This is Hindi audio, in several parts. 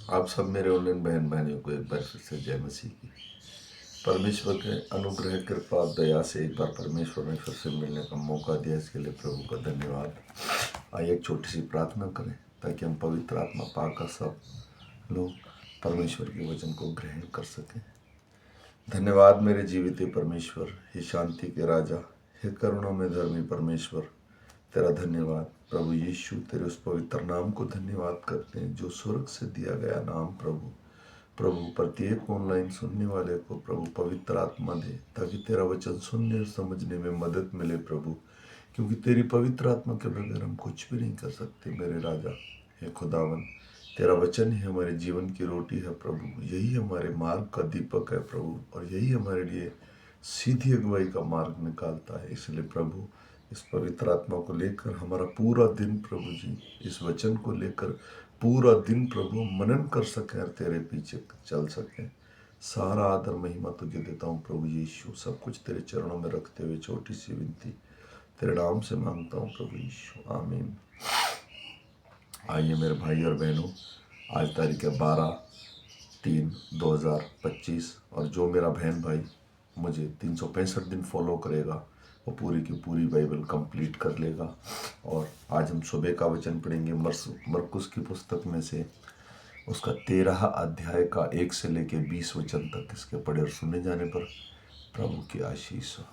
आप सब मेरे ऑनलाइन बहन भाइयों को एक बार फिर से जय मसीह की। परमेश्वर के अनुग्रह कृपा और दया से एक बार परमेश्वर ने फिर से मिलने का मौका दिया, इसके लिए प्रभु का धन्यवाद। आइए एक छोटी सी प्रार्थना करें ताकि हम पवित्र आत्मा पाकर सब लोग परमेश्वर के वचन को ग्रहण कर सकें। धन्यवाद मेरे जीवित परमेश्वर, हे शांति के राजा, हे करुणा में धर्मी परमेश्वर, तेरा धन्यवाद प्रभु यीशु। तेरे उस पवित्र नाम को धन्यवाद करते हैं जो स्वर्ग से दिया गया नाम। प्रभु प्रत्येक ऑनलाइन सुनने वाले को प्रभु पवित्र आत्मा दे ताकि तेरा वचन सुनने और समझने में मदद मिले प्रभु, क्योंकि तेरी पवित्र आत्मा के बगैर हम कुछ भी नहीं कर सकते मेरे राजा। हे खुदावन, तेरा वचन ही हमारे जीवन की रोटी है प्रभु, यही हमारे मार्ग का दीपक है प्रभु, और यही हमारे लिए सीधी अगुवाई का मार्ग निकालता है। इसलिए प्रभु इस पवित्र आत्मा को लेकर हमारा पूरा दिन प्रभु जी, इस वचन को लेकर पूरा दिन प्रभु मनन कर सकें और तेरे पीछे चल सकें। सारा आदर महिमा तुझे देता हूँ प्रभु यीशु, सब कुछ तेरे चरणों में रखते हुए छोटी सी विनती तेरे नाम से मांगता हूँ प्रभु यीशु, आमीन। आइए मेरे भाई और बहनों, आज तारीख है 12/3/2025, और जो मेरा बहन भाई मुझे 365 दिन फॉलो करेगा वो पूरी की पूरी बाइबल कंप्लीट कर लेगा। और आज हम सुबह का वचन पढ़ेंगे मरकुस की पुस्तक में से उसका 13 अध्याय का 1 से लेके 20 वचन तक। इसके पढ़े और सुने जाने पर प्रभु की आशीष हो।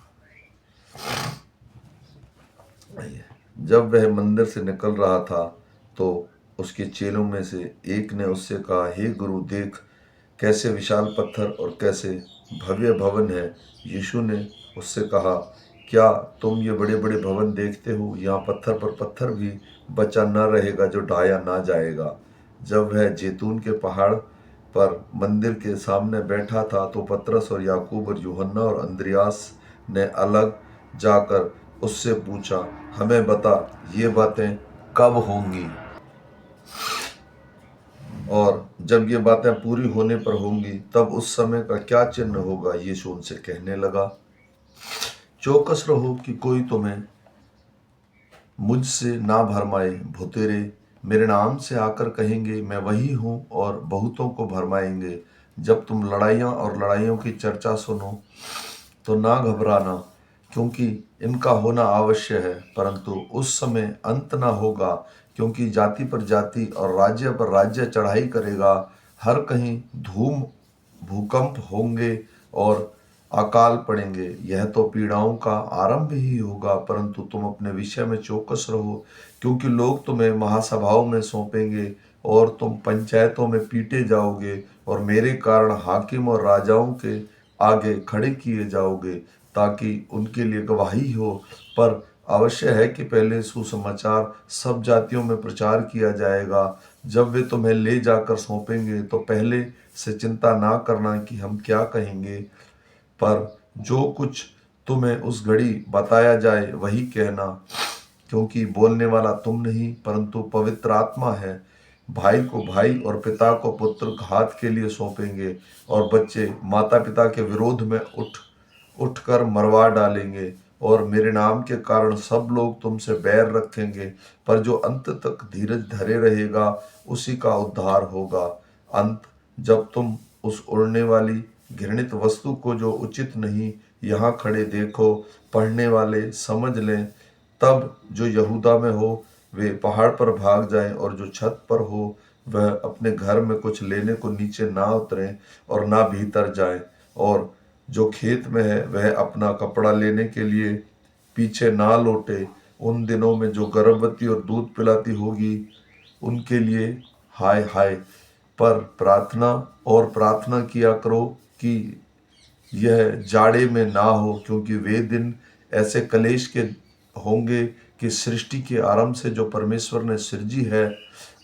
जब वह मंदिर से निकल रहा था तो उसके चेलों में से एक ने उससे कहा, हे गुरु, देख कैसे विशाल पत्थर और कैसे भव्य भवन है। यीशु ने उससे कहा, क्या तुम ये बड़े बड़े भवन देखते हो? यहाँ पत्थर पर पत्थर भी बचा न रहेगा जो ढाया ना जाएगा। जब वह जैतून के पहाड़ पर मंदिर के सामने बैठा था तो पतरस और याकूब और यूहन्ना और अंद्रियास ने अलग जाकर उससे पूछा, हमें बता, ये बातें कब होंगी और जब ये बातें पूरी होने पर होंगी तब उस समय का क्या चिन्ह होगा? यीशु उनसे कहने लगा, चौकस रहो कि कोई तुम्हें मुझसे ना भरमाए। भुतेरे मेरे नाम से आकर कहेंगे मैं वही हूँ और बहुतों को भरमाएंगे। जब तुम लड़ाइयाँ और लड़ाइयों की चर्चा सुनो तो ना घबराना, क्योंकि इनका होना आवश्य है, परंतु उस समय अंत ना होगा। क्योंकि जाति पर जाति और राज्य पर राज्य चढ़ाई करेगा। हर कहीं धूम भूकंप होंगे और अकाल पड़ेंगे। यह तो पीड़ाओं का आरंभ ही होगा। परंतु तुम अपने विषय में चौकस रहो, क्योंकि लोग तुम्हें महासभाओं में सौंपेंगे और तुम पंचायतों में पीटे जाओगे और मेरे कारण हाकिम और राजाओं के आगे खड़े किए जाओगे, ताकि उनके लिए गवाही हो। पर अवश्य है कि पहले सुसमाचार सब जातियों में प्रचार किया जाएगा। जब वे तुम्हें ले जाकर सौंपेंगे तो पहले से चिंता ना करना कि हम क्या कहेंगे, पर जो कुछ तुम्हें उस घड़ी बताया जाए वही कहना, क्योंकि बोलने वाला तुम नहीं परंतु पवित्र आत्मा है। भाई को भाई और पिता को पुत्र घात के लिए सौंपेंगे, और बच्चे माता पिता के विरोध में उठकर मरवा डालेंगे। और मेरे नाम के कारण सब लोग तुमसे बैर रखेंगे, पर जो अंत तक धीरज धरे रहेगा उसी का उद्धार होगा। अंत जब तुम उस उड़ने वाली घृणित वस्तु को जो उचित नहीं यहाँ खड़े देखो, पढ़ने वाले समझ लें। तब जो यहूदा में हो वे पहाड़ पर भाग जाएं, और जो छत पर हो वह अपने घर में कुछ लेने को नीचे ना उतरें और ना भीतर जाएं। और जो खेत में है वह अपना कपड़ा लेने के लिए पीछे ना लौटे। उन दिनों में जो गर्भवती और दूध पिलाती होगी उनके लिए हाय हाय। पर प्रार्थना किया करो कि यह जाड़े में ना हो, क्योंकि वे दिन ऐसे कलेश के होंगे कि सृष्टि के आरंभ से जो परमेश्वर ने सृजी है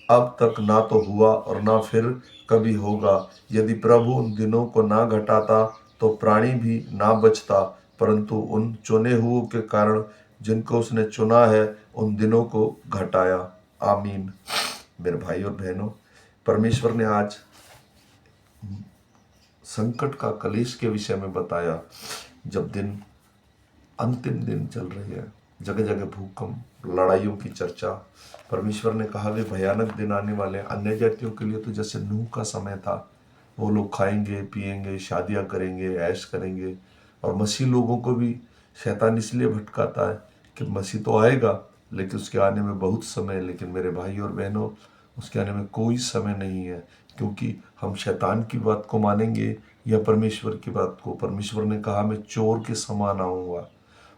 अब तक ना तो हुआ और ना फिर कभी होगा। यदि प्रभु उन दिनों को ना घटाता तो प्राणी भी ना बचता, परंतु उन चुने हुओं के कारण जिनको उसने चुना है उन दिनों को घटाया। आमीन। मेरे भाई और बहनों, परमेश्वर ने आज संकट का कलेश के विषय में बताया। जब दिन अंतिम दिन चल रहे हैं, जगह जगह भूकंप, लड़ाइयों की चर्चा। परमेश्वर ने कहा वे भयानक दिन आने वाले हैं। अन्य जातियों के लिए तो जैसे नूह का समय था, वो लोग खाएंगे पिएंगे शादियां करेंगे ऐश करेंगे। और मसीह लोगों को भी शैतान इसलिए भटकाता है कि मसीह तो आएगा लेकिन उसके आने में बहुत समय है। लेकिन मेरे भाई और बहनों, उसके आने में कोई समय नहीं है, क्योंकि हम शैतान की बात को मानेंगे या परमेश्वर की बात को। परमेश्वर ने कहा मैं चोर के समान आऊँगा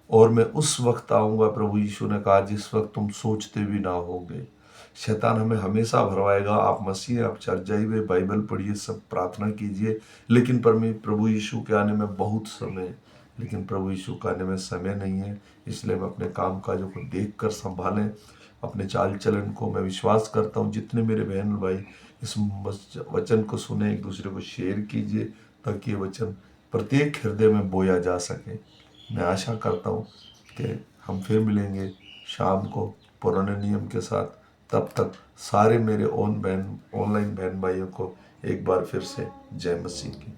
और मैं उस वक्त आऊँगा, प्रभु यीशु ने कहा, जिस वक्त तुम सोचते भी ना होगे। शैतान हमें हमेशा भरवाएगा। आप मसीह, आप चर्च जाइए, बाइबल पढ़िए, सब प्रार्थना कीजिए, लेकिन प्रभु यीशु के आने में बहुत समय है। लेकिन प्रभु यीशु के आने में समय नहीं है। इसलिए हम अपने काम काजों को देख कर संभालें, अपने चाल चलन को। मैं विश्वास करता हूँ जितने मेरे बहन भाई इस वचन को सुने, एक दूसरे को शेयर कीजिए, ताकि ये वचन प्रत्येक हृदय में बोया जा सके। मैं आशा करता हूँ कि हम फिर मिलेंगे शाम को पुराने नियम के साथ। तब तक सारे मेरे ऑनलाइन बहन भाइयों को एक बार फिर से जय मसीह की।